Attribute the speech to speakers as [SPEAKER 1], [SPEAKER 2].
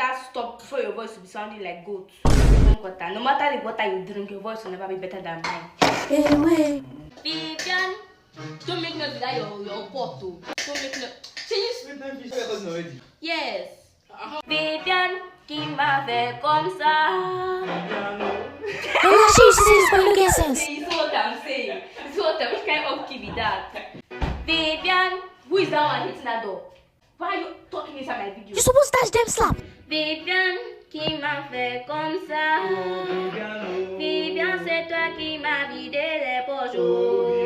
[SPEAKER 1] better stop before your voice will be sounding like goat. No matter the water you drink, your voice will never be better than mine.
[SPEAKER 2] Hey,
[SPEAKER 1] Vivian, don't make noise without your pot too. Don't make noise. Change. Yes. Vivian, qui m'a fait comme ça.
[SPEAKER 2] oh, she says for look at sense.
[SPEAKER 1] See, what I'm saying. Which kind of key be that? Vivian, who is that one hitting that door? Why are you talking inside my video?
[SPEAKER 2] You supposed to touch them slap.
[SPEAKER 1] Vivian, qui m'a fait comme ça. Vivian, c'est toi qui m'as vidé les poches.